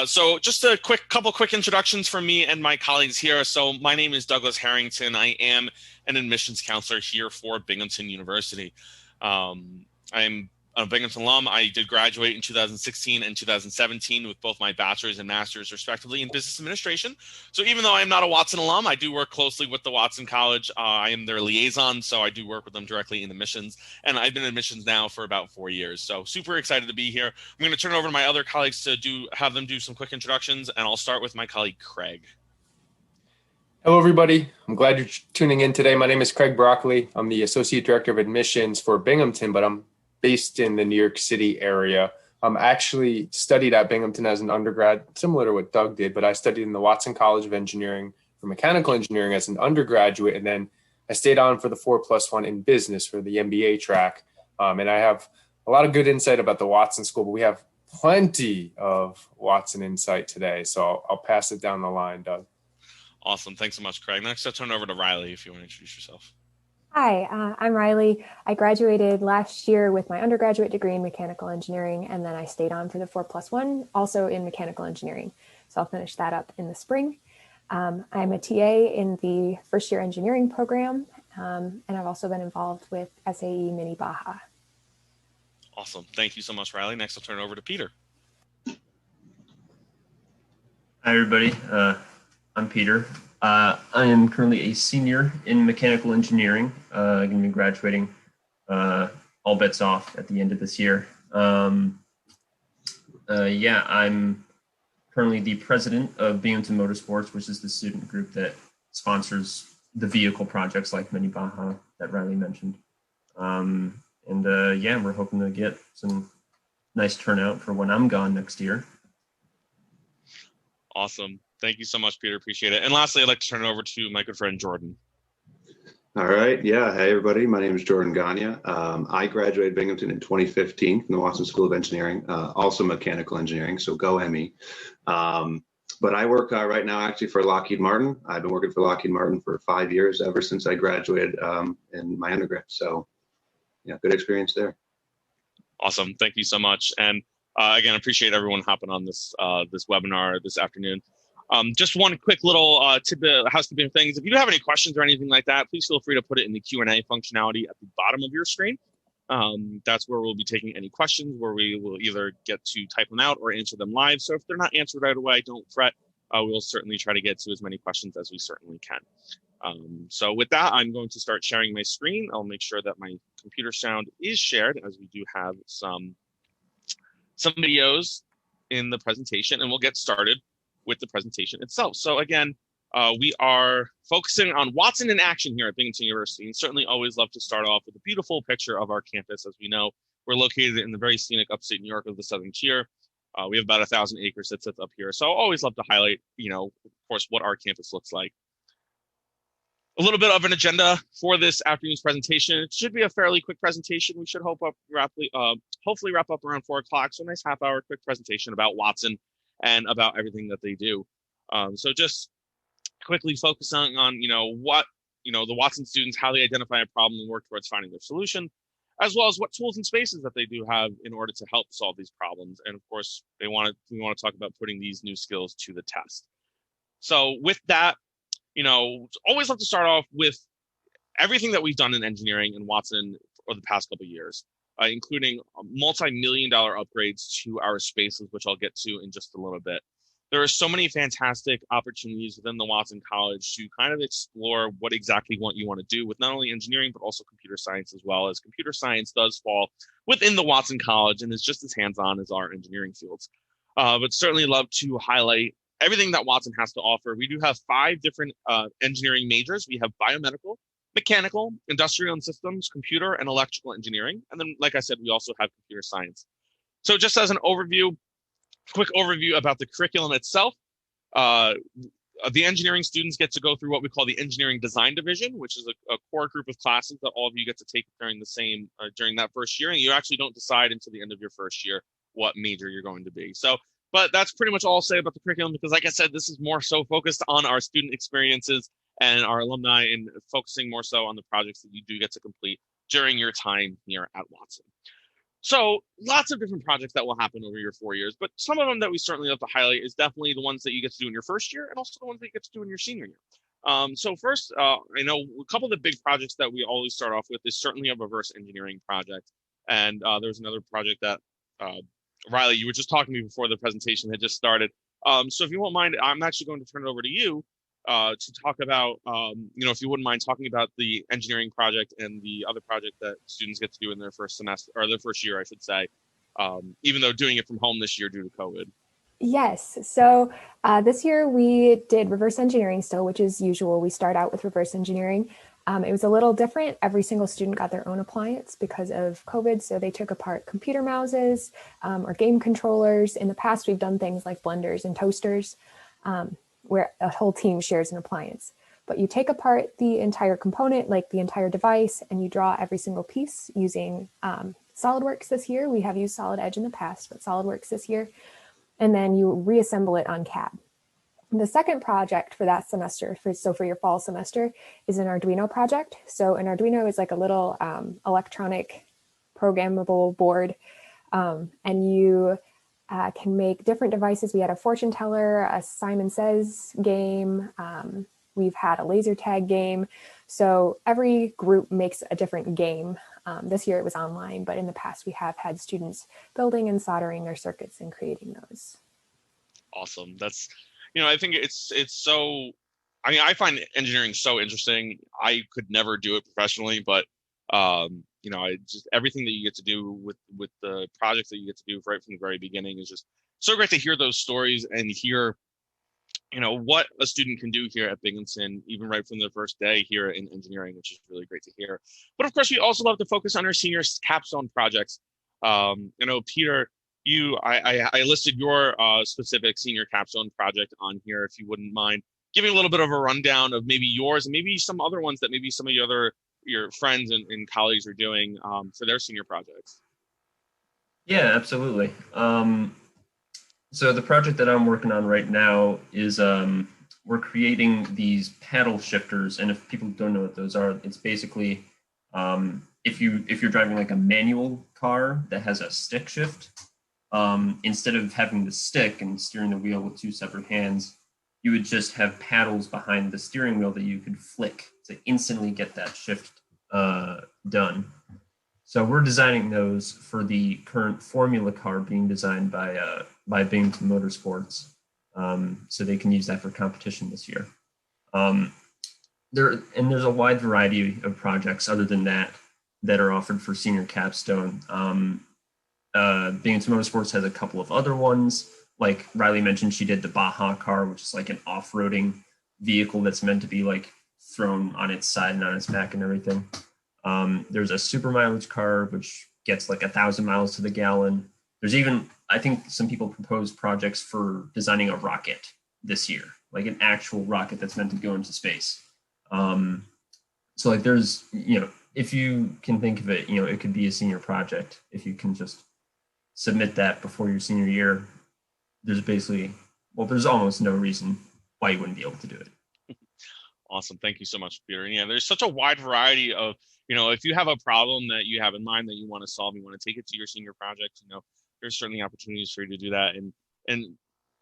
So just a couple quick introductions from me and my colleagues here. So my name is Douglas Harrington. I am an admissions counselor here for Binghamton University. I'm a Binghamton alum. I did graduate in 2016 and 2017 with both my bachelor's and master's respectively in business administration. So even though I am not a Watson alum, I do work closely with the Watson College. I am their liaison, so I do work with them directly in admissions. And I've been in admissions now for about 4 years. So super excited to be here. I'm going to turn it over to my other colleagues to have them do some quick introductions, and I'll start with my colleague Craig. Hello, everybody. I'm glad you're tuning in today. My name is Craig Broccoli. I'm the Associate Director of Admissions for Binghamton, but I'm based in the New York City area. I actually studied at Binghamton as an undergrad, similar to what Doug did, but I studied in the Watson College of Engineering for mechanical engineering as an undergraduate, and then I stayed on for the 4+1 in business for the MBA track. And I have a lot of good insight about the Watson School, but we have plenty of Watson insight today. So I'll pass it down the line, Doug. Awesome. Thanks so much, Craig. Next, I'll turn it over to Riley if you want to introduce yourself. Hi, I'm Riley. I graduated last year with my undergraduate degree in mechanical engineering, and then I stayed on for the 4+1, also in mechanical engineering. So I'll finish that up in the spring. I'm a TA in the first year engineering program, and I've also been involved with SAE Mini Baja. Awesome. Thank you so much, Riley. Next, I'll turn it over to Peter. Hi, everybody. I'm Peter. I am currently a senior in mechanical engineering. I'm going to be graduating all bets off at the end of this year. I'm currently the president of Binghamton Motorsports, which is the student group that sponsors the vehicle projects like Mini Baja that Riley mentioned. We're hoping to get some nice turnout for when I'm gone next year. Awesome. Thank you so much, Peter. Appreciate it. And lastly, I'd like to turn it over to my good friend, Jordan. All right. Yeah. Hey, everybody. My name is Jordan Gagne. I graduated Binghamton in 2015 from the Watson School of Engineering, also mechanical engineering. So go ME. But I work right now actually for Lockheed Martin. I've been working for Lockheed Martin for 5 years, ever since I graduated in my undergrad. So yeah, good experience there. Awesome. Thank you so much. And again, appreciate everyone hopping on this webinar this afternoon. Just one quick little tidbit, housekeeping things. If you do have any questions or anything like that, please feel free to put it in the Q&A functionality at the bottom of your screen. That's where we'll be taking any questions, where we will either get to type them out or answer them live. So if they're not answered right away, don't fret. We'll certainly try to get to as many questions as we certainly can. So with that, I'm going to start sharing my screen. I'll make sure that my computer sound is shared, as we do have some videos in the presentation, and we'll get started with the presentation itself. So again, we are focusing on Watson in action here at Binghamton University, and certainly always love to start off with a beautiful picture of our campus. As we know, we're located in the very scenic upstate New York of the Southern Tier. We have about 1,000 acres that sits up here. So I always love to highlight, of course, what our campus looks like. A little bit of an agenda for this afternoon's presentation. It should be a fairly quick presentation. We should hopefully wrap up around 4 o'clock. So a nice half-hour quick presentation about Watson and about everything that they do. So just quickly focusing on, what, the Watson students, how they identify a problem and work towards finding their solution, as well as what tools and spaces that they do have in order to help solve these problems. And of course, we want to talk about putting these new skills to the test. So with that, always love to start off with everything that we've done in engineering in Watson for the past couple of years, including multi-million-dollar upgrades to our spaces, which I'll get to in just a little bit. There are so many fantastic opportunities within the Watson College to kind of explore what you want to do with not only engineering, but also computer science, as well as computer science does fall within the Watson College and is just as hands-on as our engineering fields. But certainly love to highlight everything that Watson has to offer. We do have 5 different engineering majors. We have biomedical, mechanical, industrial and systems, computer, and electrical engineering. And then, like I said, we also have computer science. So just as an overview, quick overview about the curriculum itself. The engineering students get to go through what we call the engineering design division, which is a core group of classes that all of you get to take during that first year. And you actually don't decide until the end of your first year what major you're going to be. But that's pretty much all I'll say about the curriculum, because like I said, this is more so focused on our student experiences and our alumni, and focusing more so on the projects that you do get to complete during your time here at Watson. So lots of different projects that will happen over your 4 years, but some of them that we certainly have to highlight is definitely the ones that you get to do in your first year and also the ones that you get to do in your senior year. So first, I know a couple of the big projects that we always start off with is certainly a reverse engineering project. And there's another project that, Riley, you were just talking to me before the presentation had just started. So if you won't mind, I'm actually going to turn it over to you to talk about, if you wouldn't mind talking about the engineering project and the other project that students get to do in their first semester, or their first year, I should say, even though doing it from home this year due to COVID. Yes. So this year we did reverse engineering still, which is usual. We start out with reverse engineering. It was a little different. Every single student got their own appliance because of COVID. So they took apart computer mouses or game controllers. In the past, we've done things like blenders and toasters, where a whole team shares an appliance. But you take apart the entire component, like the entire device, and you draw every single piece using SolidWorks this year. We have used Solid Edge in the past, but SolidWorks this year. And then you reassemble it on CAD. The second project for that semester, for your fall semester, is an Arduino project. So an Arduino is like a little electronic programmable board, and you can make different devices. We had a fortune teller, a Simon Says game. We've had a laser tag game. So every group makes a different game. This year it was online, but in the past we have had students building and soldering their circuits and creating those. Awesome. That's, I think it's so, I find engineering so interesting. I could never do it professionally, but I just, everything that you get to do with the projects that you get to do right from the very beginning is just so great to hear those stories and hear what a student can do here at Binghamton, even right from the first day here in engineering, which is really great to hear. But of course, we also love to focus on our senior capstone projects. Peter, I listed your specific senior capstone project on here. If you wouldn't mind giving a little bit of a rundown of maybe yours and maybe some other ones that maybe some of your friends and colleagues are doing for their senior projects. Yeah, absolutely. So the project that I'm working on right now is we're creating these paddle shifters, and if people don't know what those are, it's basically if you're driving like a manual car that has a stick shift, instead of having the stick and steering the wheel with two separate hands, you would just have paddles behind the steering wheel that you could flick to instantly get that shift done. So we're designing those for the current Formula car being designed by Binghamton Motorsports, so they can use that for competition this year. There's a wide variety of projects other than that are offered for senior capstone. Binghamton Motorsports has a couple of other ones. Like Riley mentioned, she did the Baja car, which is like an off-roading vehicle that's meant to be like thrown on its side and on its back and everything. There's a super mileage car, which gets like 1,000 miles to the gallon. There's even, I think some people proposed projects for designing a rocket this year, like an actual rocket that's meant to go into space. So like there's, if you can think of it, it could be a senior project. If you can just submit that before your senior year, there's almost no reason why you wouldn't be able to do it. Awesome. Thank you so much, Peter. And yeah, there's such a wide variety of, if you have a problem that you have in mind that you want to solve, you want to take it to your senior project, there's certainly opportunities for you to do that. And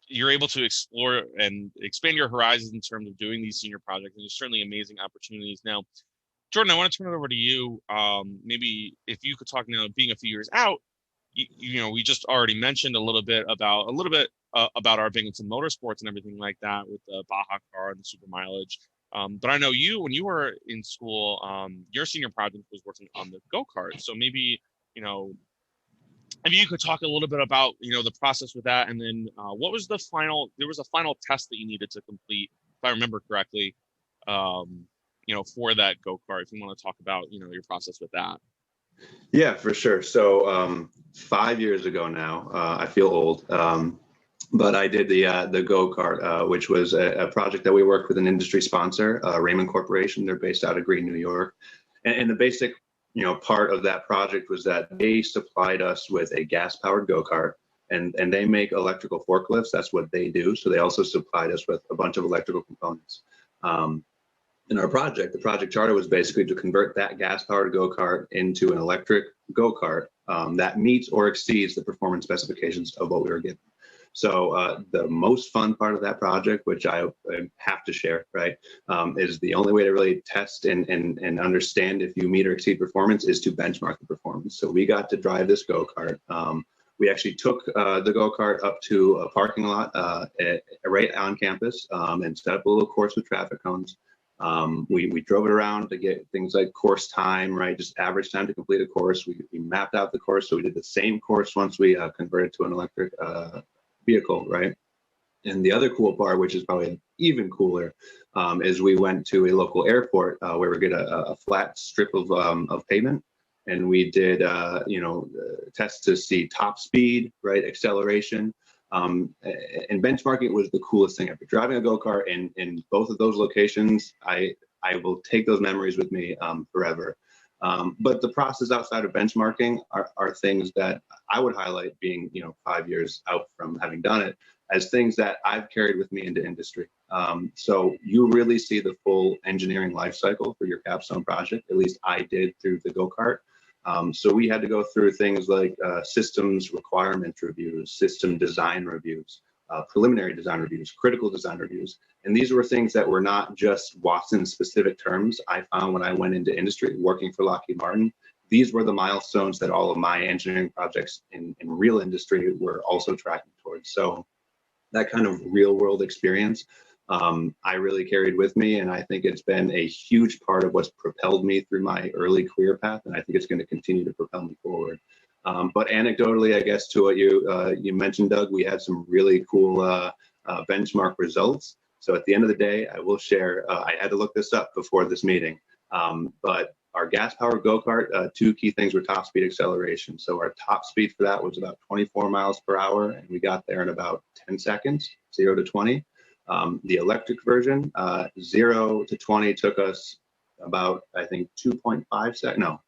you're able to explore and expand your horizons in terms of doing these senior projects. And there's certainly amazing opportunities. Now, Jordan, I want to turn it over to you. Maybe if you could talk now, being a few years out, we just already mentioned a little bit about our Binghamton Motorsports and everything like that with the Baja car and the super mileage. But I know when you were in school, your senior project was working on the go-kart. So maybe you could talk a little bit about, the process with that. And then what was there was a final test that you needed to complete, if I remember correctly, for that go-kart, if you want to talk about, your process with that. Yeah, for sure. So 5 years ago now, I feel old. But I did the go-kart, which was a project that we worked with an industry sponsor, Raymond Corporation. They're based out of Green, New York. And the basic, part of that project was that they supplied us with a gas-powered go-kart, and they make electrical forklifts. That's what they do. So they also supplied us with a bunch of electrical components. In our project, the project charter was basically to convert that gas-powered go-kart into an electric go-kart that meets or exceeds the performance specifications of what we were given. So the most fun part of that project, which I have to share, right, is the only way to really test and understand if you meet or exceed performance is to benchmark the performance. So we got to drive this go-kart. We actually took the go-kart up to a parking lot right on campus and set up a little course with traffic cones. We drove it around to get things like course time, right? Just average time to complete a course. We mapped out the course. So we did the same course once we converted to an electric vehicle, right? And the other cool part, which is probably even cooler, is we went to a local airport where we get a flat strip of pavement. And we did, tests to see top speed, right, acceleration, and benchmarking was the coolest thing ever. Driving a go-kart in both of those locations, I will take those memories with me forever. But the process outside of benchmarking are things that I would highlight, being 5 years out from having done it, as things that I've carried with me into industry. So you really see the full engineering life cycle for your capstone project. At least I did through the go-kart. So we had to go through things like systems requirement reviews, system design reviews, preliminary design reviews, critical design reviews. And these were things that were not just Watson specific terms. I found when I went into industry working for Lockheed Martin, these were the milestones that all of my engineering projects in real industry were also tracking towards. So that kind of real world experience, I really carried with me, and I think it's been a huge part of what's propelled me through my early career path, and I think it's going to continue to propel me forward. But anecdotally, I guess, to what you mentioned, Doug, we had some really cool benchmark results. So at the end of the day, I will share, I had to look this up before this meeting, but our gas-powered go-kart, two key things were top speed acceleration. So our top speed for that was about 24 miles per hour, and we got there in about 10 seconds, 0 to 20. The electric version, 0 to 20 took us about, I think, 2.5 seconds, no,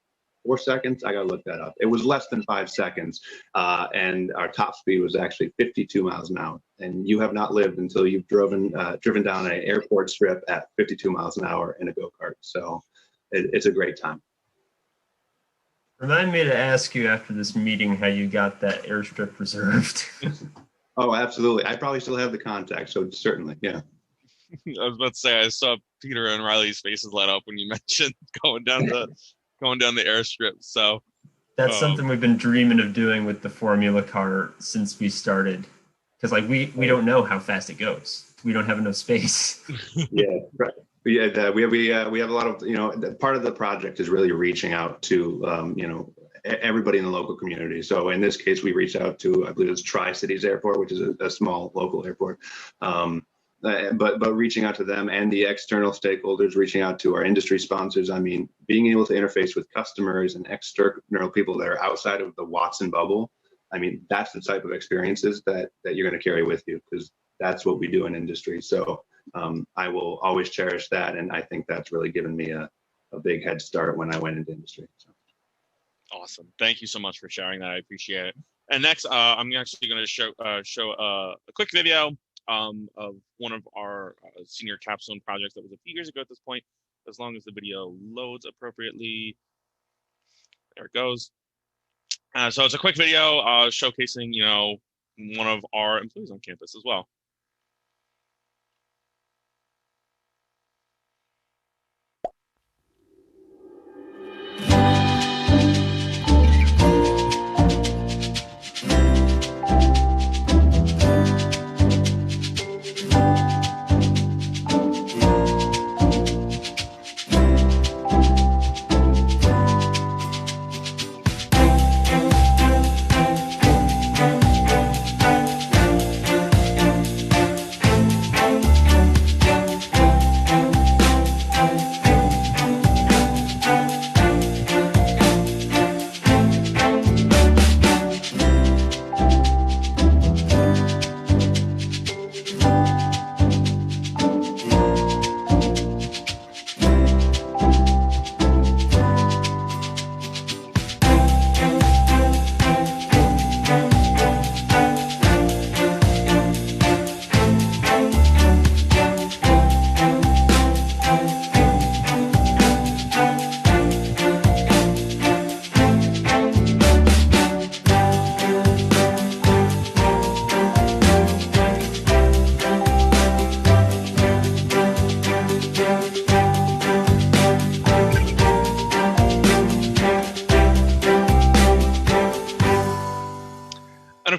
4 seconds. I gotta look that up. It was less than 5 seconds. And our top speed was actually 52 miles an hour. And you have not lived until you've driven down an airport strip at 52 miles an hour in a go-kart. So it's a great time. Remind me to ask you after this meeting how you got that airstrip reserved. Oh, absolutely. I probably still have the contact, so certainly, yeah. I was about to say, I saw Peter and Riley's faces light up when you mentioned going down the airstrip. So that's something we've been dreaming of doing with the Formula car since we started, because like we don't know how fast it goes. We don't have enough space. Yeah, right. Yeah, we have a lot of, part of the project is really reaching out to everybody in the local community. So in this case, we reached out to, I believe it's Tri-Cities Airport, which is a small local airport. But reaching out to them and the external stakeholders, reaching out to our industry sponsors. I mean, being able to interface with customers and external people that are outside of the Watson bubble. I mean, that's the type of experiences that you're going to carry with you, because that's what we do in industry. So I will always cherish that. And I think that's really given me a big head start when I went into industry. So. Awesome. Thank you so much for sharing that. I appreciate it. And next, I'm actually going to show a quick video of one of our senior capstone projects that was a few years ago at this point. As long as the video loads appropriately, there it goes. So it's a quick video showcasing, one of our employees on campus as well.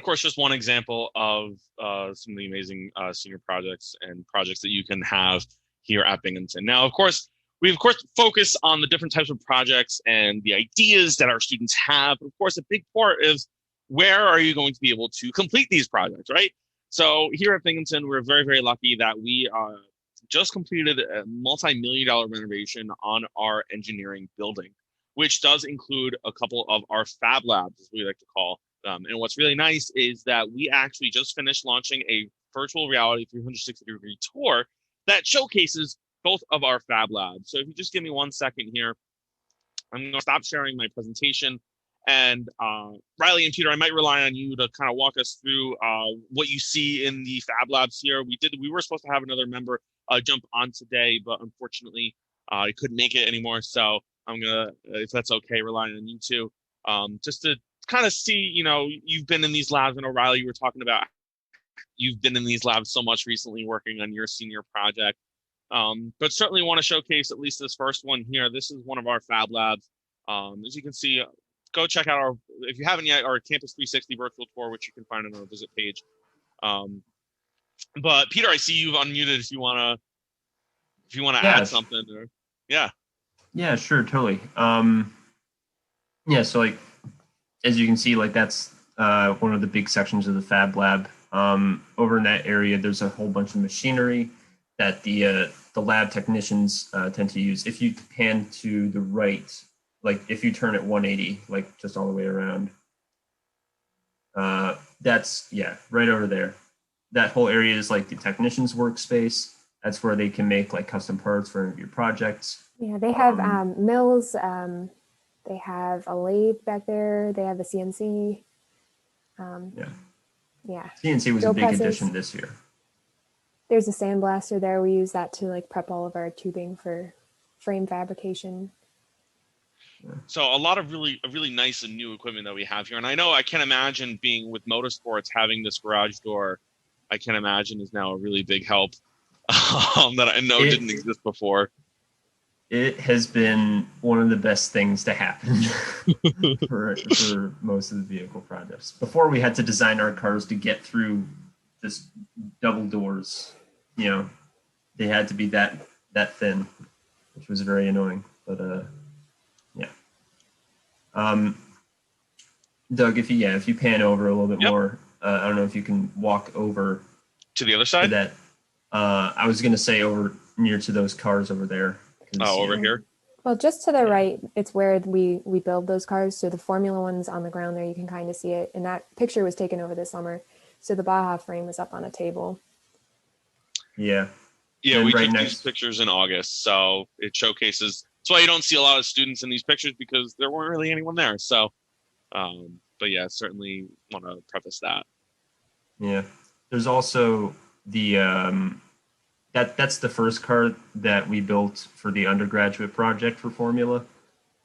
course, just one example of some of the amazing senior projects and projects that you can have here at Binghamton. Now, of course, we focus on the different types of projects and the ideas that our students have. Of course, a big part is where are you going to be able to complete these projects, right? So here at Binghamton, we're very, very lucky that we just completed a multi-million-dollar renovation on our engineering building, which does include a couple of our Fab Labs, as we like to call them. And what's really nice is that we actually just finished launching a virtual reality 360-degree tour that showcases both of our Fab Labs. So if you just give me 1 second here, I'm going to stop sharing my presentation. And Riley and Peter, I might rely on you to kind of walk us through what you see in the Fab Labs here. We were supposed to have another member jump on today, but unfortunately, he couldn't make it anymore. So I'm gonna, if that's okay, rely on you two, just to kind of see, you've been in these labs. And O'Reilly, you were talking about you've been in these labs so much recently working on your senior project. But certainly want to showcase at least this first one here. This is one of our Fab Labs. As you can see, go check out if you haven't yet, our Campus 360 virtual tour, which you can find on our visit page. But Peter, I see you've unmuted if you wanna add something. Or, yeah. Yeah, sure, totally. Yeah, so like as you can see, like that's one of the big sections of the Fab Lab. Over in that area, there's a whole bunch of machinery that the lab technicians tend to use. If you pan to the right, like if you turn it 180, like just all the way around, that's, right over there. That whole area is like the technician's workspace. That's where they can make like custom parts for your projects. Yeah, they have mills. They have a lathe back there. They have a CNC. Yeah. CNC was a big addition this year. There's a sandblaster there. We use that to like prep all of our tubing for frame fabrication. So a lot of really nice and new equipment that we have here. And I can imagine being with motorsports, having this garage door, I can imagine is now a really big help that I know didn't exist before. It has been one of the best things to happen for most of the vehicle projects. Before we had to design our cars to get through this double doors, they had to be that thin, which was very annoying. But Doug, if you pan over a little bit more, I don't know if you can walk over to the other side. To that, I was going to say over near to those cars over there. Oh, over here. Well, just to the right, it's where we build those cars. So the Formula One's on the ground there. You can kind of see it. And that picture was taken over this summer. So the Baja frame is up on a table. Yeah, and we took these pictures in August. So it showcases. That's why you don't see a lot of students in these pictures, because there weren't really anyone there. So, but yeah, certainly want to preface that. Yeah. There's also the that's the first car that we built for the undergraduate project for Formula,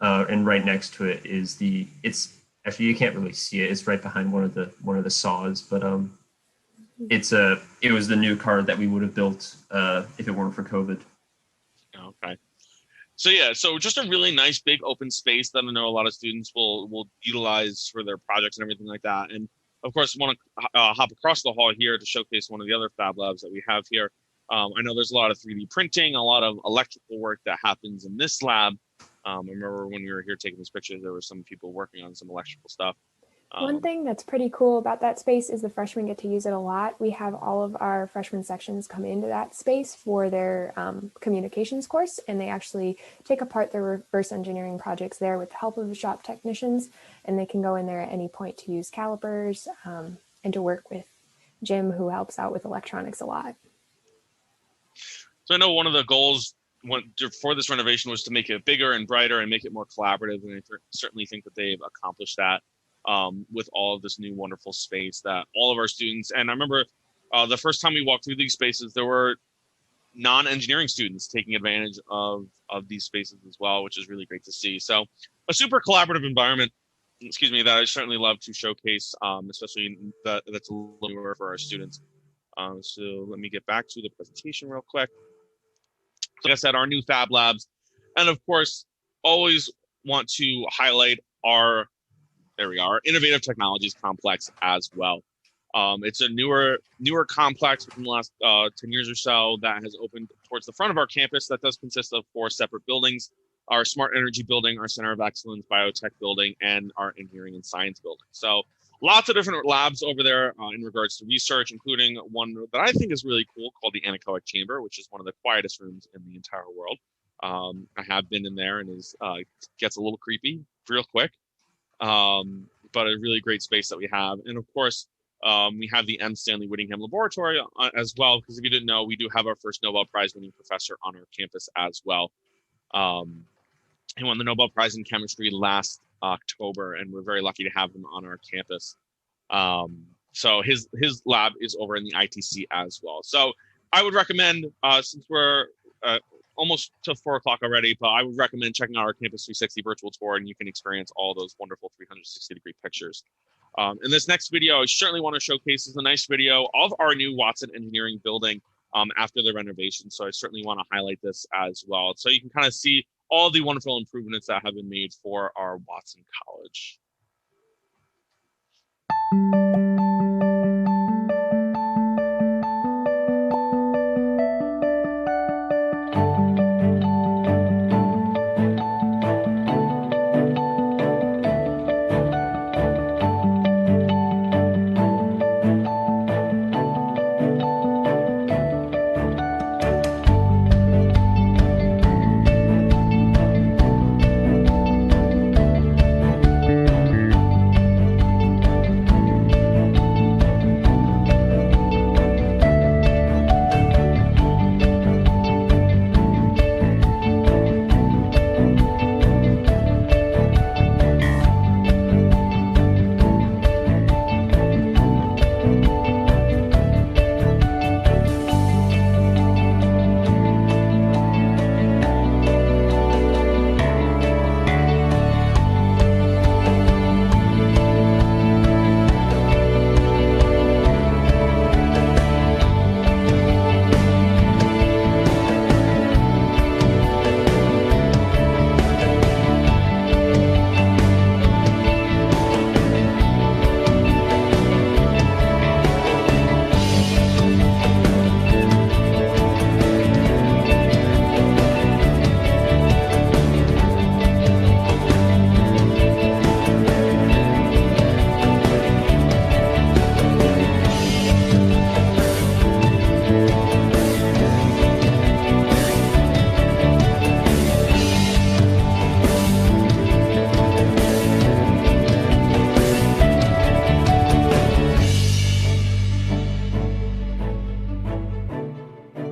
and right next to it is it's actually, you can't really see it. It's right behind one of the saws, but it was the new car that we would have built if it weren't for COVID. Okay. So just a really nice big open space that I know a lot of students will utilize for their projects and everything like that. And of course, want to hop across the hall here to showcase one of the other Fab Labs that we have here. I know there's a lot of 3D printing, a lot of electrical work that happens in this lab. I remember when we were here taking these pictures, there were some people working on some electrical stuff. One thing that's pretty cool about that space is the freshmen get to use it a lot. We have all of our freshman sections come into that space for their communications course, and they actually take apart their reverse engineering projects there with the help of the shop technicians, and they can go in there at any point to use calipers and to work with Jim, who helps out with electronics a lot. So I know one of the goals for this renovation was to make it bigger and brighter and make it more collaborative, and I certainly think that they've accomplished that with all of this new wonderful space that all of our students. And I remember the first time we walked through these spaces, there were non-engineering students taking advantage of these spaces as well, which is really great to see. So a super collaborative environment, that I certainly love to showcase, especially that's a little newer for our students. So let me get back to the presentation real quick. Like I said, our new Fab Labs, and of course, always want to highlight our Innovative Technologies Complex as well. It's a newer complex within the last 10 years or so that has opened towards the front of our campus that does consist of 4 separate buildings: our smart energy building, our center of excellence biotech building, and our engineering and science building. So lots of different labs over there in regards to research, including one that I think is really cool called the anechoic chamber, which is one of the quietest rooms in the entire world. I have been in there, and gets a little creepy real quick, but a really great space that we have. And of course, we have the M. Stanley Whittingham Laboratory as well, because if you didn't know, we do have our first Nobel Prize winning professor on our campus as well. He won the Nobel Prize in Chemistry last October, and we're very lucky to have him on our campus. So his lab is over in the ITC as well. So I would recommend, since we're almost to 4 o'clock already, but I would recommend checking out our Campus 360 virtual tour, and you can experience all those wonderful 360-degree pictures. In this next video, I certainly want to showcase is a nice video of our new Watson Engineering building after the renovation. So I certainly want to highlight this as well, so you can kind of see all the wonderful improvements that have been made for our Watson College.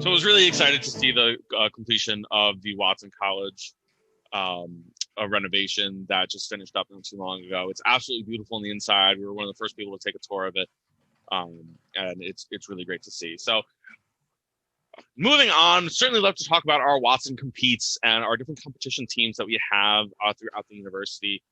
So I was really excited to see the completion of the Watson College a renovation that just finished up not too long ago. It's absolutely beautiful on the inside. We were one of the first people to take a tour of it, and it's really great to see. So moving on, certainly love to talk about our Watson Competes and our different competition teams that we have throughout the university.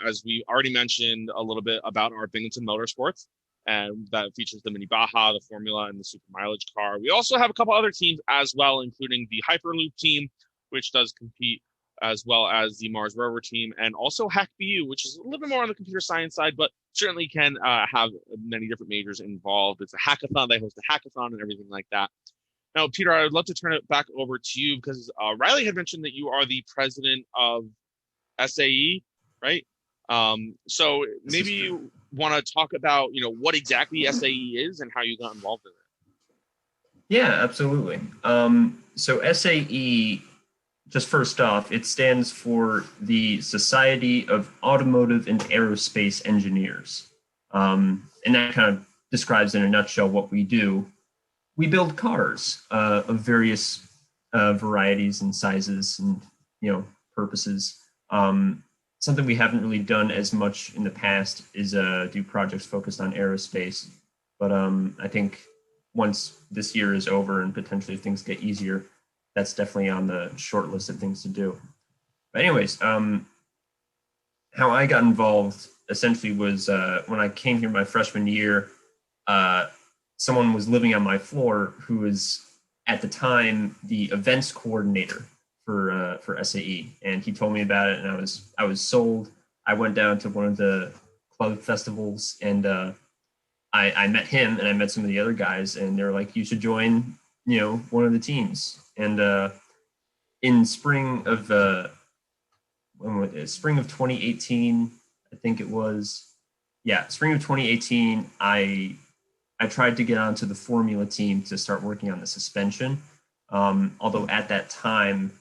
As we already mentioned a little bit about our Binghamton Motorsports, and that features the Mini Baja, the Formula, and the Super Mileage car. We also have a couple other teams as well, including the Hyperloop team, which does compete, as well as the Mars Rover team, and also HackBU, which is a little bit more on the computer science side, but certainly can have many different majors involved. It's a hackathon. They host a hackathon and everything like that. Now, Peter, I would love to turn it back over to you, because Riley had mentioned that you are the president of SAE, right? So maybe you want to talk about, what exactly SAE is and how you got involved in it. Yeah, absolutely. So SAE, just first off, it stands for the Society of Automotive and Aerospace Engineers. And that kind of describes in a nutshell what we do. We build cars of various varieties and sizes and, purposes. Something we haven't really done as much in the past is do projects focused on aerospace. But I think once this year is over and potentially things get easier, that's definitely on the short list of things to do. But anyways, how I got involved essentially was when I came here my freshman year, someone was living on my floor who was at the time the events coordinator for SAE, and he told me about it, and I was sold. I went down to one of the club festivals, and I met him and I met some of the other guys, and they're like, you should join, one of the teams. And in spring of 2018, I think it was, yeah, spring of 2018, I tried to get onto the formula team to start working on the suspension. Although at that time,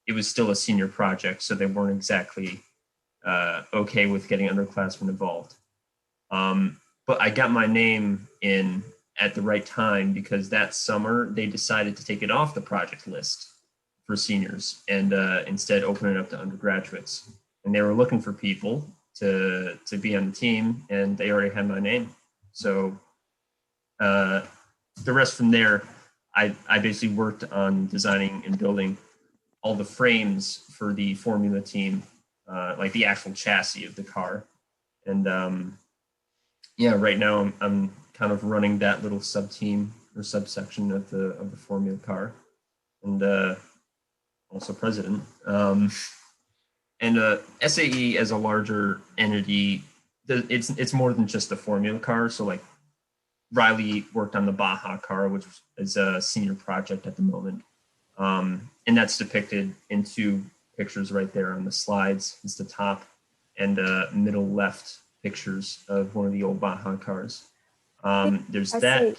it was still a senior project, so they weren't exactly okay with getting underclassmen involved. But I got my name in at the right time, because that summer they decided to take it off the project list for seniors and instead open it up to undergraduates. And they were looking for people to be on the team, and they already had my name. So the rest from there, I basically worked on designing and building all the frames for the formula team, like the actual chassis of the car. And yeah, right now I'm kind of running that little sub team or subsection of the formula car, and also president. And SAE as a larger entity, it's more than just a formula car. So like Riley worked on the Baja car, which is a senior project at the moment. And that's depicted in two pictures right there on the slides. It's the top and middle left pictures of one of the old Baja cars. There's that.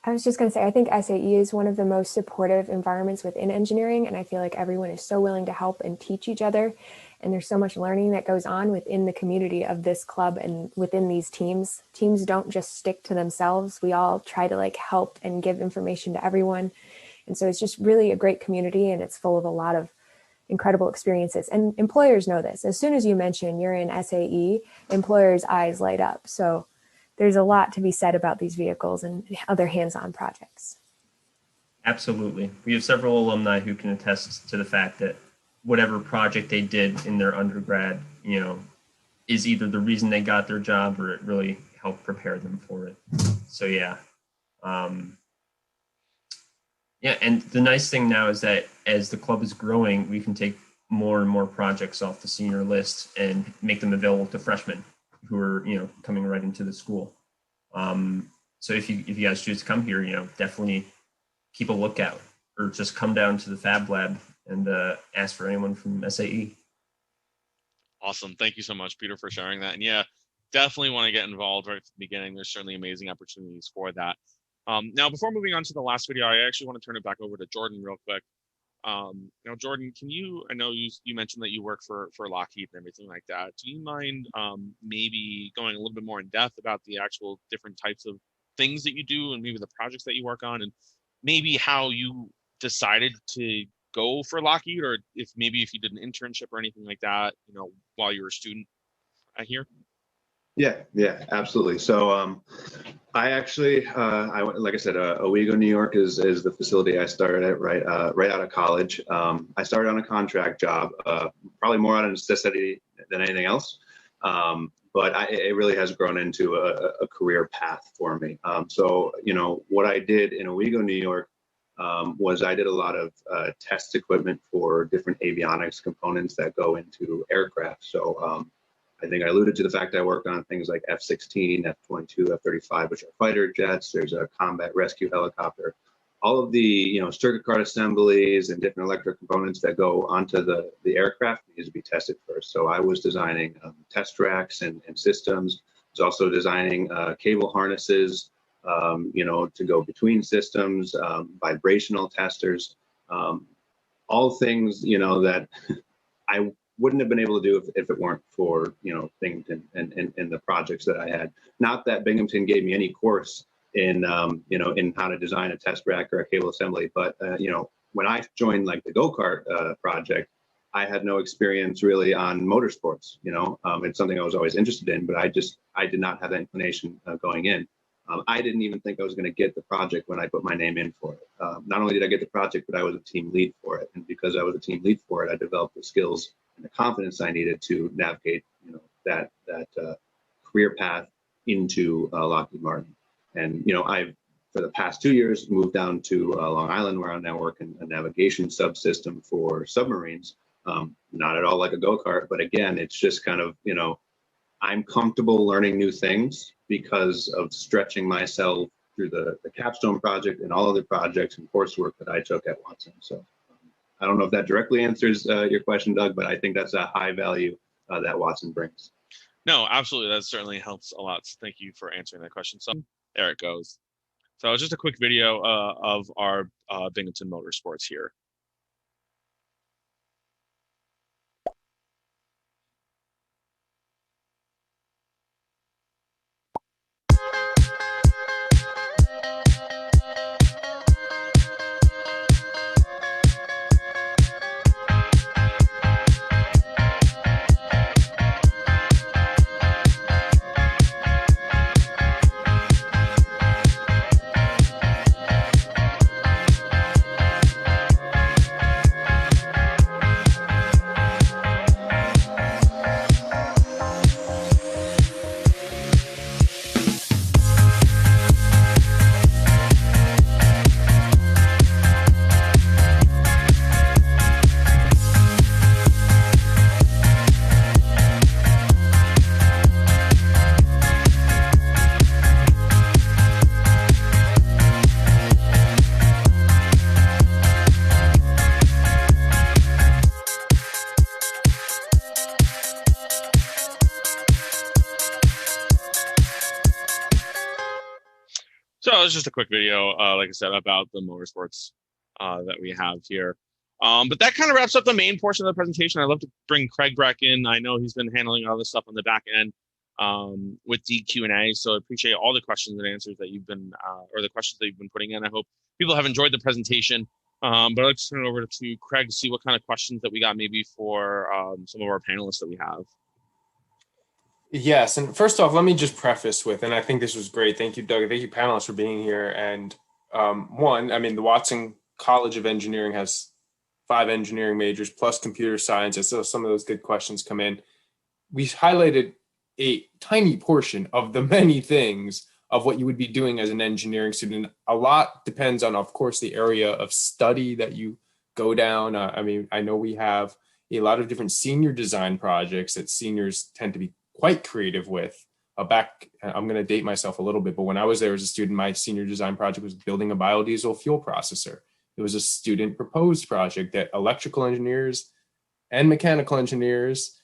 I was just going to say, I think SAE is one of the most supportive environments within engineering, and I feel like everyone is so willing to help and teach each other, and there's so much learning that goes on within the community of this club and within these teams. Teams don't just stick to themselves. We all try to like help and give information to everyone, and so it's just really a great community, and it's full of a lot of incredible experiences. And employers know this. As soon as you mention you're in SAE, employers' eyes light up. So there's a lot to be said about these vehicles and other hands-on projects. Absolutely. We have several alumni who can attest to the fact that whatever project they did in their undergrad, is either the reason they got their job or it really helped prepare them for it. So yeah. Yeah, and the nice thing now is that as the club is growing, we can take more and more projects off the senior list and make them available to freshmen who are, coming right into the school. So if you guys choose to come here, definitely keep a lookout, or just come down to the Fab Lab and ask for anyone from SAE. Awesome. Thank you so much, Peter, for sharing that. And yeah, definitely want to get involved right from the beginning. There's certainly amazing opportunities for that. Now, before moving on to the last video, I actually want to turn it back over to Jordan real quick. Jordan, I know you mentioned that you work for Lockheed and everything like that. Do you mind maybe going a little bit more in depth about the actual different types of things that you do and maybe the projects that you work on, and maybe how you decided to go for Lockheed, or if you did an internship or anything like that, while you were a student here? Yeah, absolutely. So I actually, like I said, Owego, New York is the facility I started at right out of college. I started on a contract job, probably more out of necessity than anything else. But it really has grown into a career path for me. So, what I did in Owego, New York, was I did a lot of test equipment for different avionics components that go into aircraft. So I think I alluded to the fact I worked on things like F-16, F-22, F-35, which are fighter jets. There's a combat rescue helicopter. All of the circuit card assemblies and different electric components that go onto the aircraft needs to be tested first. So I was designing test tracks and systems. I was also designing cable harnesses, to go between systems, vibrational testers, all things that I wouldn't have been able to do if it weren't for Binghamton and the projects that I had. Not that Binghamton gave me any course in in how to design a test rack or a cable assembly, but when I joined like the go-kart project, I had no experience really on motorsports. It's something I was always interested in, but I did not have that inclination going in. I didn't even think I was going to get the project when I put my name in for it. Not only did I get the project, but I was a team lead for it, and because I was a team lead for it, I developed the skills and the confidence I needed to navigate, that career path into Lockheed Martin. And I've for the past 2 years moved down to Long Island, where I'm now working a navigation subsystem for submarines. Not at all like a go-kart, but again, it's just kind of I'm comfortable learning new things, because of stretching myself through the Capstone project and all other projects and coursework that I took at Watson. So I don't know if that directly answers your question, Doug, but I think that's a high value that Watson brings. No, absolutely. That certainly helps a lot. So thank you for answering that question. So there it goes. So it's just a quick video of our Binghamton Motorsports here. So it's just a quick video, like I said, about the motorsports that we have here. But that kind of wraps up the main portion of the presentation. I'd love to bring Craig back in. I know he's been handling all this stuff on the back end with the Q&A. So I appreciate all the questions and answers that you've been, or the questions that you've been putting in. I hope people have enjoyed the presentation. But I'd like to turn it over to Craig to see what kind of questions that we got maybe for some of our panelists that we have. Yes, and first off, let me just preface with, and I think this was great. Thank you, Doug. Thank you, panelists, for being here. And one, I mean, the Watson College of Engineering has 5 engineering majors plus computer science. And so some of those good questions come in. We highlighted a tiny portion of the many things of what you would be doing as an engineering student. A lot depends on, of course, the area of study that you go down. I mean, I know we have a lot of different senior design projects that seniors tend to be quite creative with. I'm going to date myself a little bit, but when I was there as a student, my senior design project was building a biodiesel fuel processor. It was a student proposed project that electrical engineers and mechanical engineers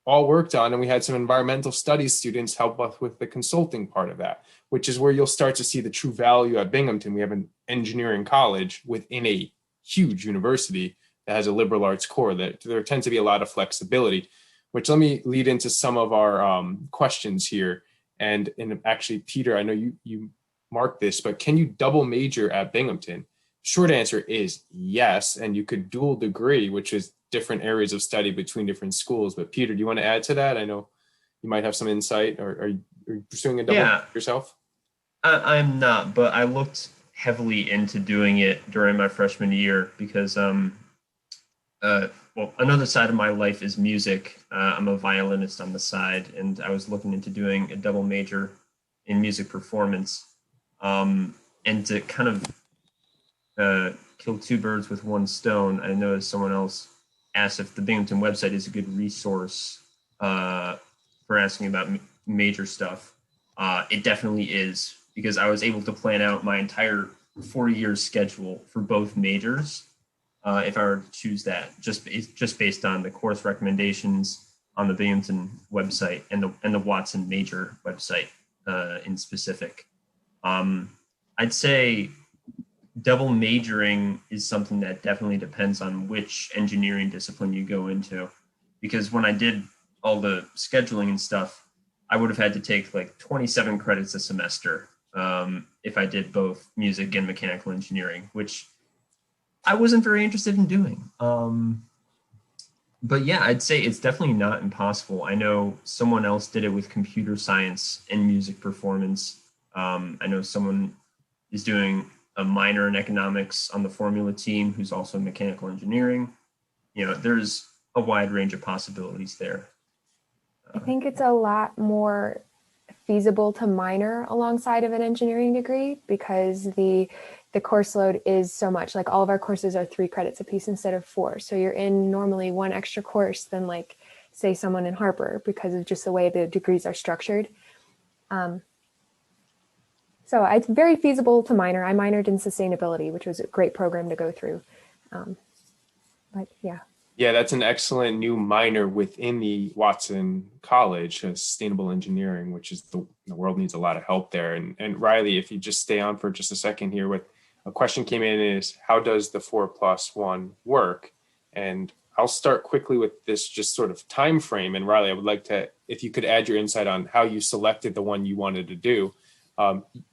all worked on, and we had some environmental studies students help us with the consulting part of that, which is where you'll start to see the true value at Binghamton. We have an engineering college within a huge university that has a liberal arts core. That there tends to be a lot of flexibility, which let me lead into some of our questions here. And actually, Peter, I know you marked this, but can you double major at Binghamton? Short answer is yes, and you could dual degree, which is different areas of study between different schools. But Peter, do you want to add to that? I know you might have some insight, or are you pursuing a double yourself? I'm not, but I looked heavily into doing it during my freshman year because well, another side of my life is music. I'm a violinist on the side, and I was looking into doing a double major in music performance. And to kind of kill 2 birds with 1 stone, I noticed someone else asked if the Binghamton website is a good resource for asking about major stuff. It definitely is, because I was able to plan out my entire 4-year schedule for both majors. If I were to choose that, just based on the course recommendations on the Binghamton website and the Watson major website in specific. I'd say double majoring is something that definitely depends on which engineering discipline you go into, because when I did all the scheduling and stuff, I would have had to take like 27 credits a semester if I did both music and mechanical engineering, which I wasn't very interested in doing. But yeah, I'd say it's definitely not impossible. I know someone else did it with computer science and music performance. I know someone is doing a minor in economics on the formula team who's also in mechanical engineering. You know, there's a wide range of possibilities there. I think it's a lot more feasible to minor alongside of an engineering degree because the course load is so much. Like all of our courses are 3 credits a piece instead of 4. So you're in normally 1 extra course than like say someone in Harper because of just the way the degrees are structured. So it's very feasible to minor. I minored in sustainability, which was a great program to go through. But yeah. Yeah, that's an excellent new minor within the Watson College, sustainable engineering, which is the world needs a lot of help there. And Riley, if you just stay on for just a second here, with a question came in is, how does the 4+1 work? And I'll start quickly with this just sort of time frame. And Riley, I would like to, if you could add your insight on how you selected the one you wanted to do.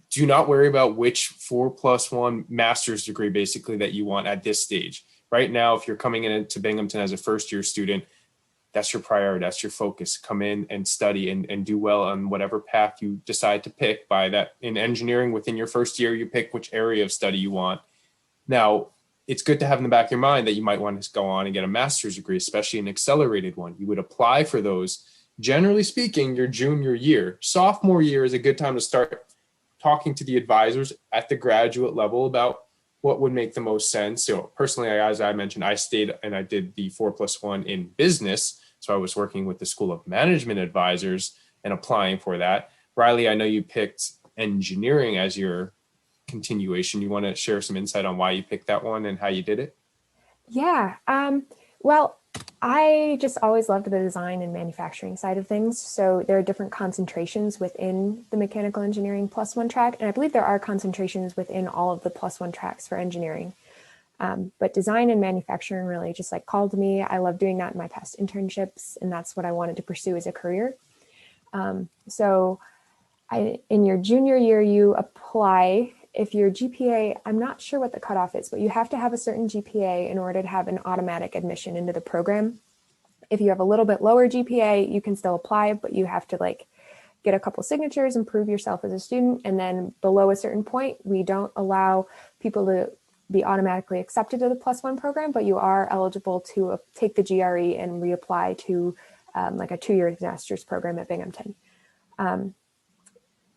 Do not worry about which 4+1 master's degree basically that you want at this stage. Right now, if you're coming into Binghamton as a first-year student, that's your priority, that's your focus. Come in and study and do well on whatever path you decide to pick. By that, in engineering, within your first year, you pick which area of study you want. Now, it's good to have in the back of your mind that you might want to go on and get a master's degree, especially an accelerated one. You would apply for those, generally speaking, your junior year. Sophomore year is a good time to start talking to the advisors at the graduate level about what would make the most sense. So personally, as I mentioned, I stayed and I did the 4+1 in business. So I was working with the School of Management advisors and applying for that. Riley, I know you picked engineering as your continuation. You want to share some insight on why you picked that one and how you did it? Yeah. Well, I just always loved the design and manufacturing side of things. So there are different concentrations within the mechanical engineering +1 track. And I believe there are concentrations within all of the +1 tracks for engineering. But design and manufacturing really just like called to me. I love doing that in my past internships, and that's what I wanted to pursue as a career. So in your junior year, you apply. If your GPA, I'm not sure what the cutoff is, but you have to have a certain GPA in order to have an automatic admission into the program. If you have a little bit lower GPA, you can still apply, but you have to like get a couple signatures and prove yourself as a student. And then below a certain point, we don't allow people to be automatically accepted to the +1 program, but you are eligible to take the GRE and reapply to like a 2-year master's program at Binghamton.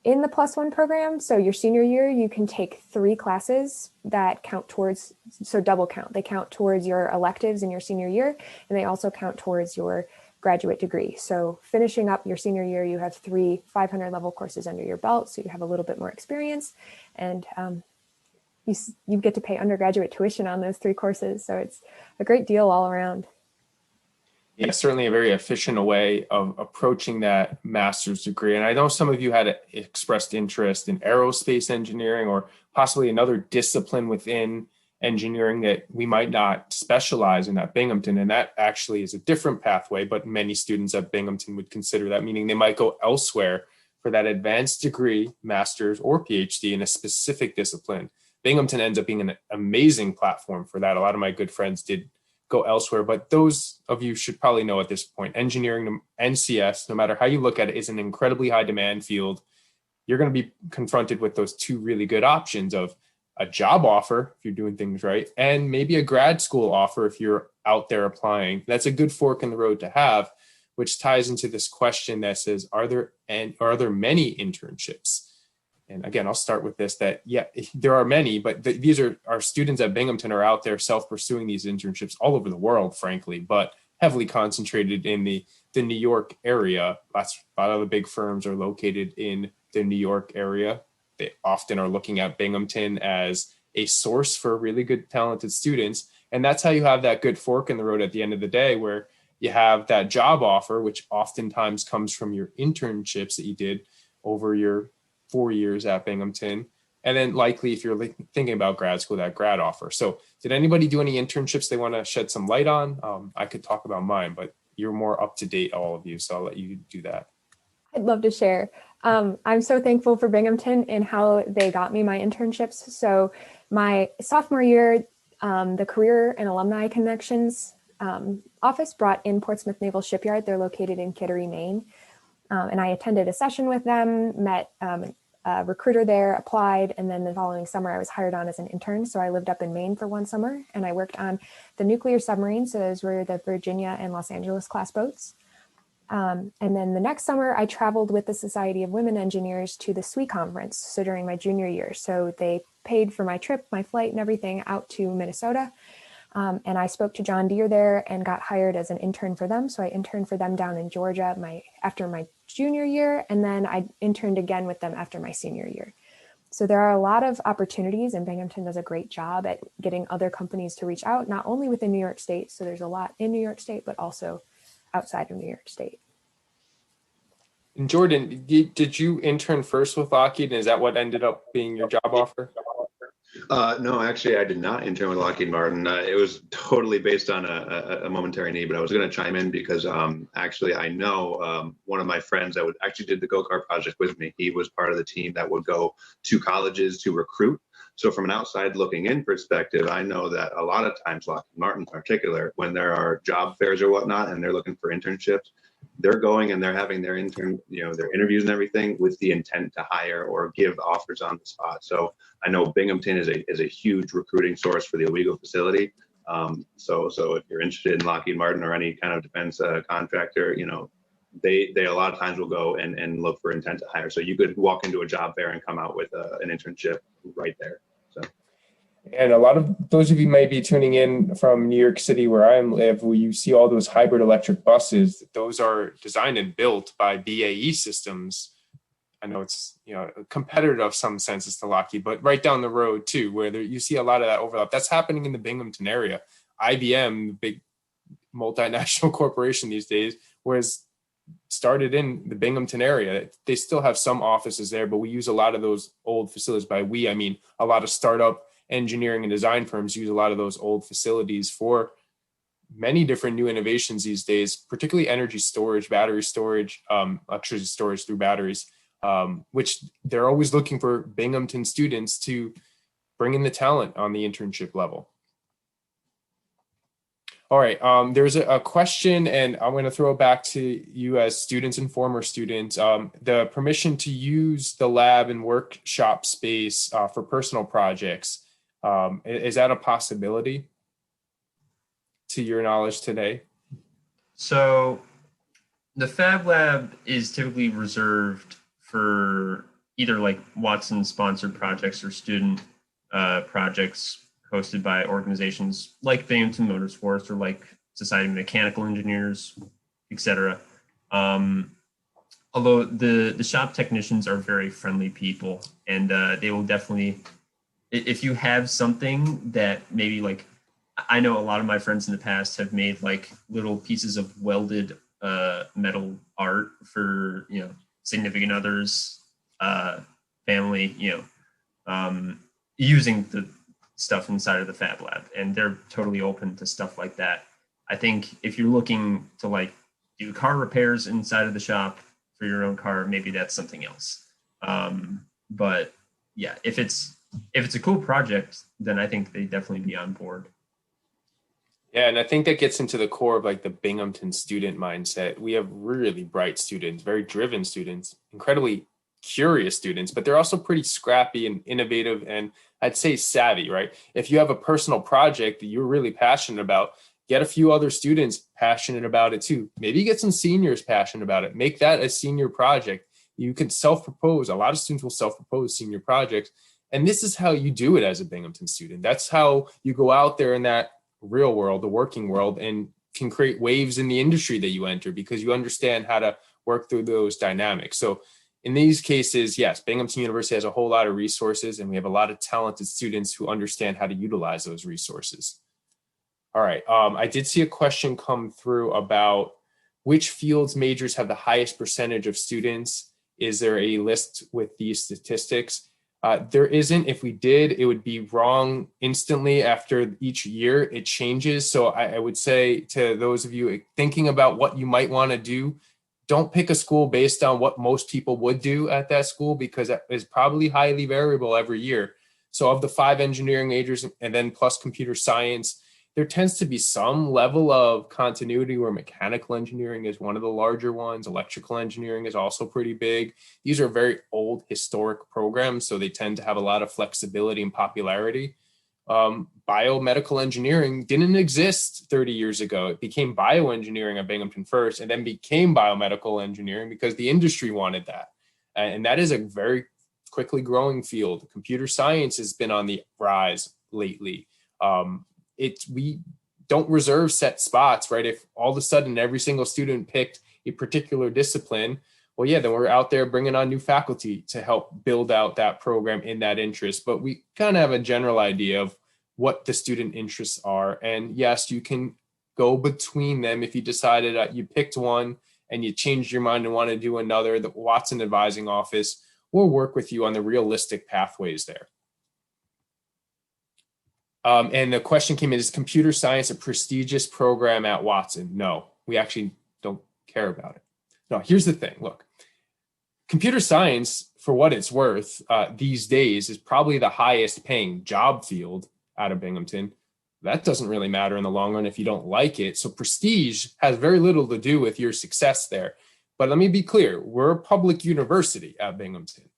In the +1 program, so your senior year, you can take 3 classes that count towards, so double count. They count towards your electives in your senior year, and they also count towards your graduate degree. So finishing up your senior year, you have 3 500 level courses under your belt, so you have a little bit more experience, and you get to pay undergraduate tuition on those 3 courses. So it's a great deal all around. Yeah, certainly a very efficient way of approaching that master's degree. And I know some of you had expressed interest in aerospace engineering or possibly another discipline within engineering that we might not specialize in at Binghamton. And that actually is a different pathway, but many students at Binghamton would consider that, meaning they might go elsewhere for that advanced degree, master's or PhD in a specific discipline. Binghamton ends up being an amazing platform for that. A lot of my good friends did go elsewhere, but those of you should probably know at this point, engineering, NCS, no matter how you look at it, is an incredibly high demand field. You're going to be confronted with those 2 really good options of a job offer, if you're doing things right, and maybe a grad school offer if you're out there applying. That's a good fork in the road to have, which ties into this question that says, are there many internships? And again, I'll start with this, that, yeah, there are many, but these are our students at Binghamton are out there self-pursuing these internships all over the world, frankly, but heavily concentrated in the New York area. A lot of the big firms are located in the New York area. They often are looking at Binghamton as a source for really good, talented students. And that's how you have that good fork in the road at the end of the day, where you have that job offer, which oftentimes comes from your internships that you did over your 4 years at Binghamton. And then likely if you're thinking about grad school, that grad offer. So did anybody do any internships they want to shed some light on? I could talk about mine, but you're more up to date, all of you. So I'll let you do that. I'd love to share. I'm so thankful for Binghamton and how they got me my internships. So my sophomore year, the Career and Alumni Connections office brought in Portsmouth Naval Shipyard. They're located in Kittery, Maine. And I attended a session with them, met a recruiter there, applied, and then the following summer I was hired on as an intern. So I lived up in Maine for 1 summer, and I worked on the nuclear submarines. So those were the Virginia and Los Angeles class boats. And then the next summer I traveled with the Society of Women Engineers to the SWE conference. So during my junior year, so they paid for my trip, my flight and everything out to Minnesota. And I spoke to John Deere there and got hired as an intern for them. So I interned for them down in Georgia after my junior year, and then I interned again with them after my senior year. So there are a lot of opportunities, and Binghamton does a great job at getting other companies to reach out, not only within New York State. So there's a lot in New York State, but also outside of New York State. And Jordan, did you intern first with Lockheed, and is that what ended up being your job offer? No, actually, I did not intern with Lockheed Martin. It was totally based on a momentary need, but I was going to chime in because actually I know one of my friends that actually did the go-kart project with me. He was part of the team that would go to colleges to recruit. So from an outside looking in perspective, I know that a lot of times Lockheed Martin in particular, when there are job fairs or whatnot, and they're looking for internships, they're going and they're having their their interviews and everything with the intent to hire or give offers on the spot. So I know Binghamton is a huge recruiting source for the Owego facility. So if you're interested in Lockheed Martin or any kind of defense contractor, they a lot of times will go and look for intent to hire. So you could walk into a job fair and come out with an internship right there. So. And a lot of those of you may be tuning in from New York City, where I live, where you see all those hybrid electric buses. Those are designed and built by BAe Systems. I know it's a competitor of some senses to Lockheed, but right down the road too, where you see a lot of that overlap. That's happening in the Binghamton area. IBM, the big multinational corporation these days, whereas started in the Binghamton area. They still have some offices there, but we use a lot of those old facilities. By we, I mean a lot of startup engineering and design firms use a lot of those old facilities for many different new innovations these days, particularly energy storage, battery storage, electricity storage through batteries, which they're always looking for Binghamton students to bring in the talent on the internship level. All right, there's a question, and I'm going to throw it back to you as students and former students. The permission to use the lab and workshop space for personal projects, is that a possibility to your knowledge today? So the Fab Lab is typically reserved for either like Watson sponsored projects or student projects hosted by organizations like Binghamton Motorsports or like Society of Mechanical Engineers, etc. Although the shop technicians are very friendly people, and they will definitely, if you have something that maybe like, I know a lot of my friends in the past have made like little pieces of welded metal art for, significant others, family, using the stuff inside of the Fab Lab, and they're totally open to stuff like that. I think if you're looking to like do car repairs inside of the shop for your own car, maybe that's something else. But yeah, if it's a cool project, then I think they'd definitely be on board. Yeah, and I think that gets into the core of like the Binghamton student mindset. We have really bright students, very driven students, incredibly curious students, but they're also pretty scrappy and innovative, and I'd say savvy, right? If you have a personal project that you're really passionate about, get a few other students passionate about it too. Maybe get some seniors passionate about it. Make that a senior project. You can self-propose. A lot of students will self-propose senior projects. And this is how you do it as a Binghamton student. That's how you go out there in that real world, the working world, and can create waves in the industry that you enter because you understand how to work through those dynamics. So in these cases, yes, Binghamton University has a whole lot of resources, and we have a lot of talented students who understand how to utilize those resources. All right, I did see a question come through about which fields majors have the highest percentage of students. Is there a list with these statistics? There isn't. If we did, it would be wrong instantly after each year. It changes. So I would say to those of you thinking about what you might want to do, don't pick a school based on what most people would do at that school, because that is probably highly variable every year. So of the 5 engineering majors and then plus computer science, there tends to be some level of continuity where mechanical engineering is one of the larger ones. Electrical engineering is also pretty big. These are very old historic programs, so they tend to have a lot of flexibility and popularity. Biomedical engineering didn't exist 30 years ago. It became bioengineering at Binghamton first, and then became biomedical engineering because the industry wanted that. And that is a very quickly growing field. Computer science has been on the rise lately. We don't reserve set spots, right? If all of a sudden every single student picked a particular discipline, Well, yeah, then we're out there bringing on new faculty to help build out that program in that interest. But we kind of have a general idea of what the student interests are. And yes, you can go between them if you decided that you picked one and you changed your mind and want to do another. The Watson Advising Office will work with you on the realistic pathways there. And the question came in, is computer science a prestigious program at Watson? No, we actually don't care about it. No, here's the thing. Look, computer science, for what it's worth, these days is probably the highest paying job field out of Binghamton. That doesn't really matter in the long run if you don't like it. So prestige has very little to do with your success there. But let me be clear, we're a public university at Binghamton,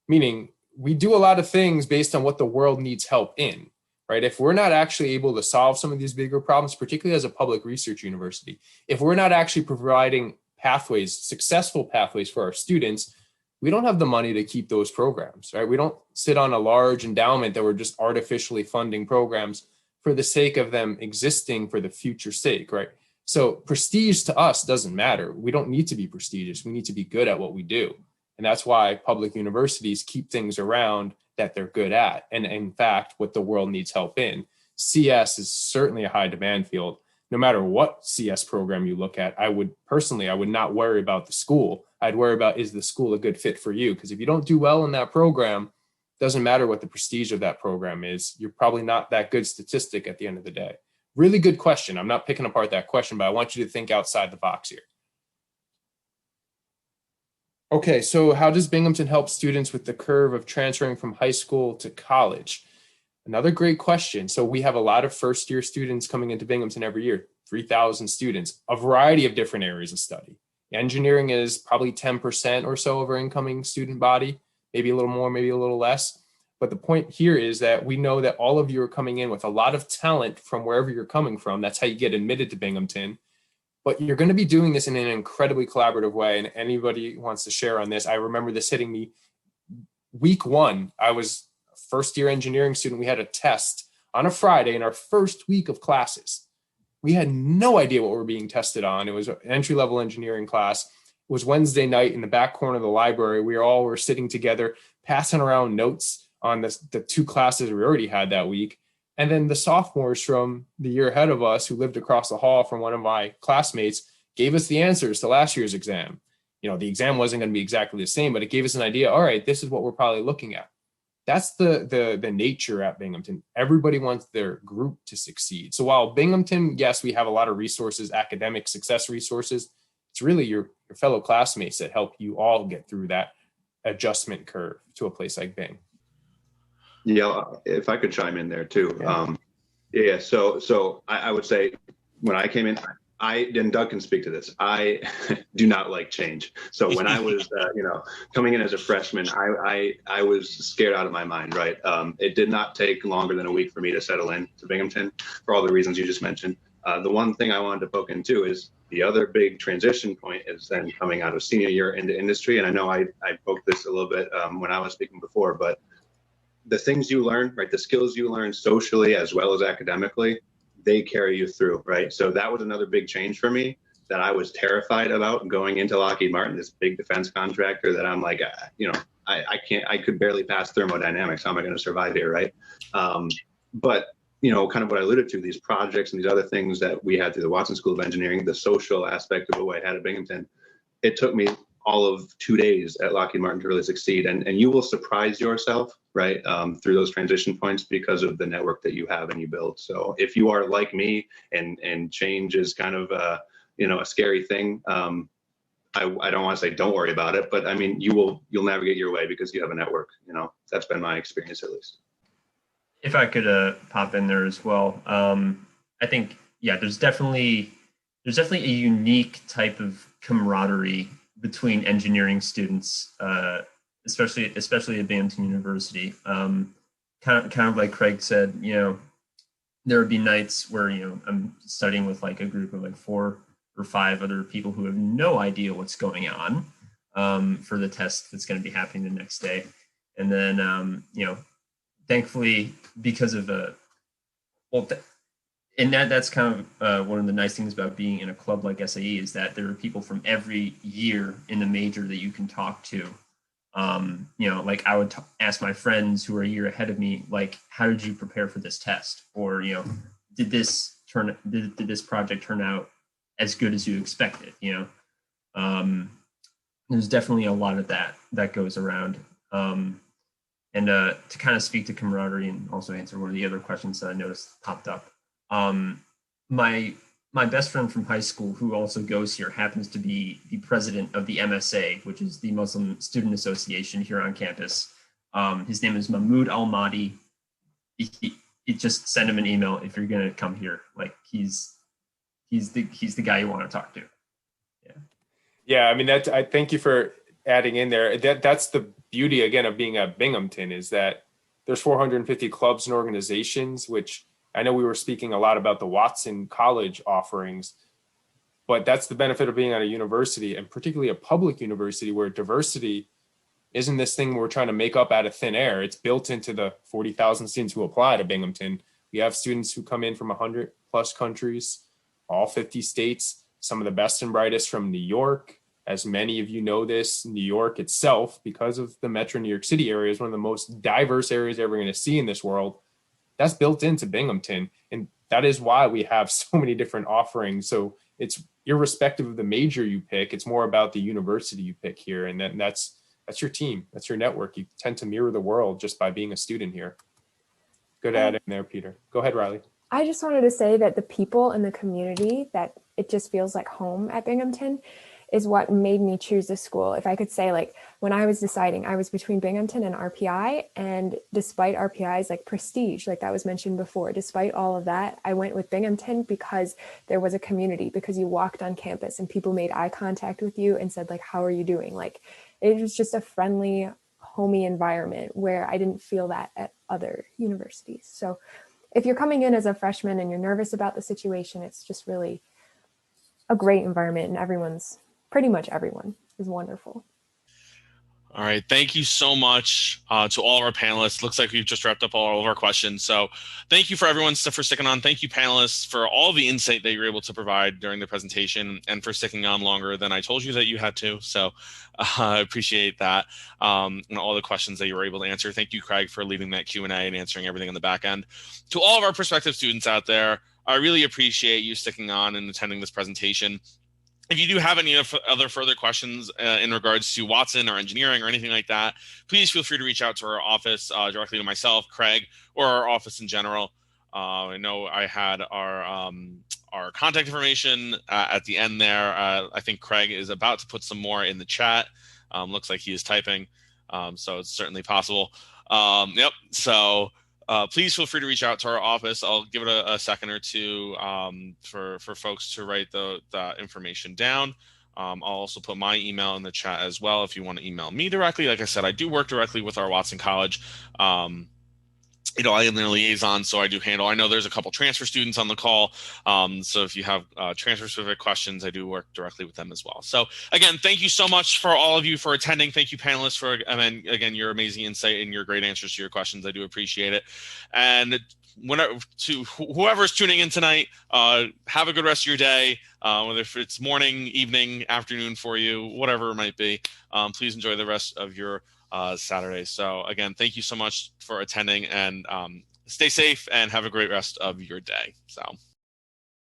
meaning we do a lot of things based on what the world needs help in, right? If we're not actually able to solve some of these bigger problems, particularly as a public research university, if we're not actually providing pathways, successful pathways for our students, we don't have the money to keep those programs, right? We don't sit on a large endowment that we're just artificially funding programs for the sake of them existing for the future sake, right? So prestige to us doesn't matter. We don't need to be prestigious. We need to be good at what we do. And that's why public universities keep things around that they're good at. And in fact, what the world needs help in. CS is certainly a high demand field. No matter what CS program you look at, I would not worry about the school. I'd worry about, is the school a good fit for you? Because if you don't do well in that program, doesn't matter what the prestige of that program is, you're probably not that good statistic at the end of the day. Really good question. I'm not picking apart that question, but I want you to think outside the box here. Okay, so how does Binghamton help students with the curve of transferring from high school to college? Another great question. So we have a lot of first-year students coming into Binghamton every year, 3,000 students, a variety of different areas of study. Engineering is probably 10% or so of our incoming student body, maybe a little more, maybe a little less. But the point here is that we know that all of you are coming in with a lot of talent from wherever you're coming from. That's how you get admitted to Binghamton. But you're going to be doing this in an incredibly collaborative way. And anybody who wants to share on this, I remember this hitting me week one. I was a first-year engineering student. We had a test on a Friday in our first week of classes. We had no idea what we were being tested on. It was an entry-level engineering class. It was Wednesday night in the back corner of the library. We all were sitting together, passing around notes on the two classes we already had that week. And then the sophomores from the year ahead of us who lived across the hall from one of my classmates gave us the answers to last year's exam. You know, the exam wasn't going to be exactly the same, but it gave us an idea. All right, this is what we're probably looking at. That's the nature at Binghamton. Everybody wants their group to succeed. So while Binghamton, yes, we have a lot of resources, academic success resources, it's really your fellow classmates that help you all get through that adjustment curve to a place like Bing. Yeah, if I could chime in there too. Yeah. So I would say when I came in, and Doug can speak to this, I do not like change. So when I was, coming in as a freshman, I was scared out of my mind, right? It did not take longer than a week for me to settle in to Binghamton for all the reasons you just mentioned. The one thing I wanted to poke into is the other big transition point is then coming out of senior year into industry. And I know I poked this a little bit when I was speaking before, but the things you learn, right, the skills you learn socially as well as academically, they carry you through, right? So that was another big change for me that I was terrified about going into Lockheed Martin, this big defense contractor that I'm like, I could barely pass thermodynamics. How am I going to survive here, right? But, kind of what I alluded to, these projects and these other things that we had through the Watson School of Engineering, the social aspect of what I had at Binghamton, it took me all of 2 days at Lockheed Martin to really succeed. And you will surprise yourself, right, through those transition points because of the network that you have and you build. So if you are like me and change is kind of, a scary thing, I don't want to say don't worry about it, but I mean, you'll navigate your way because you have a network. That's been my experience at least. If I could pop in there as well, I think, there's definitely a unique type of camaraderie between engineering students, especially at Binghamton University. Kind of like Craig said, there would be nights where I'm studying with like a group of like 4 or 5 other people who have no idea what's going on for the test that's going to be happening the next day, and then thankfully because of And that's kind of one of the nice things about being in a club like SAE is that there are people from every year in the major that you can talk to. Like I would ask my friends who are a year ahead of me, like, how did you prepare for this test? Or, did this project turn out as good as you expected? There's definitely a lot of that goes around. And to kind of speak to camaraderie and also answer one of the other questions that I noticed popped up. My best friend from high school, who also goes here, happens to be the president of the MSA, which is the Muslim Student Association here on campus. His name is Mahmoud Al-Mahdi. He just send him an email if you're going to come here. Like he's the guy you want to talk to. Yeah, I mean, I thank you for adding in there. That's the beauty, again, of being at Binghamton, is that there's 450 clubs and organizations, which I know we were speaking a lot about the Watson College offerings, but that's the benefit of being at a university, and particularly a public university, where diversity isn't this thing we're trying to make up out of thin air. It's built into the 40,000 students who apply to Binghamton. We have students who come in from 100 plus countries, all 50 states, some of the best and brightest from New York. As many of you know this, New York itself, because of the metro New York City area, is one of the most diverse areas you're ever going to see in this world. That's built into Binghamton. And that is why we have so many different offerings. So it's irrespective of the major you pick, it's more about the university you pick here. And that's your team. That's your network. You tend to mirror the world just by being a student here. Good add in there, Peter. Go ahead, Riley. I just wanted to say that the people in the community, that it just feels like home at Binghamton, is what made me choose this school. If I could say, like, when I was deciding, I was between Binghamton and RPI, and despite RPI's like prestige, like that was mentioned before, despite all of that, I went with Binghamton because there was a community, because you walked on campus and people made eye contact with you and said, like, how are you doing? Like, it was just a friendly, homey environment where I didn't feel that at other universities. So if you're coming in as a freshman and you're nervous about the situation, it's just really a great environment, and pretty much everyone is wonderful. All right. Thank you so much to all of our panelists. Looks like we've just wrapped up all of our questions. So thank you for everyone for sticking on. Thank you, panelists, for all the insight that you were able to provide during the presentation, and for sticking on longer than I told you that you had to. So I appreciate that, and all the questions that you were able to answer. Thank you, Craig, for leading that Q&A and answering everything on the back end. To all of our prospective students out there, I really appreciate you sticking on and attending this presentation. If you do have any other further questions in regards to Watson or engineering or anything like that, please feel free to reach out to our office directly to myself, Craig, or our office in general. I know I had our contact information at the end there. I think Craig is about to put some more in the chat. Looks like he is typing, so it's certainly possible. Yep. So please feel free to reach out to our office. I'll give it a second or two for folks to write the information down. I'll also put my email in the chat as well if you want to email me directly. Like I said, I do work directly with our Watson College. I am their liaison, so I do handle. I know there's a couple transfer students on the call, so if you have transfer-specific questions, I do work directly with them as well. So again, thank you so much for all of you for attending. Thank you, panelists, for again your amazing insight and your great answers to your questions. I do appreciate it. And to whoever's tuning in tonight, have a good rest of your day, whether if it's morning, evening, afternoon for you, whatever it might be. Please enjoy the rest of your Saturday. So again, thank you so much for attending, and stay safe and have a great rest of your day. So.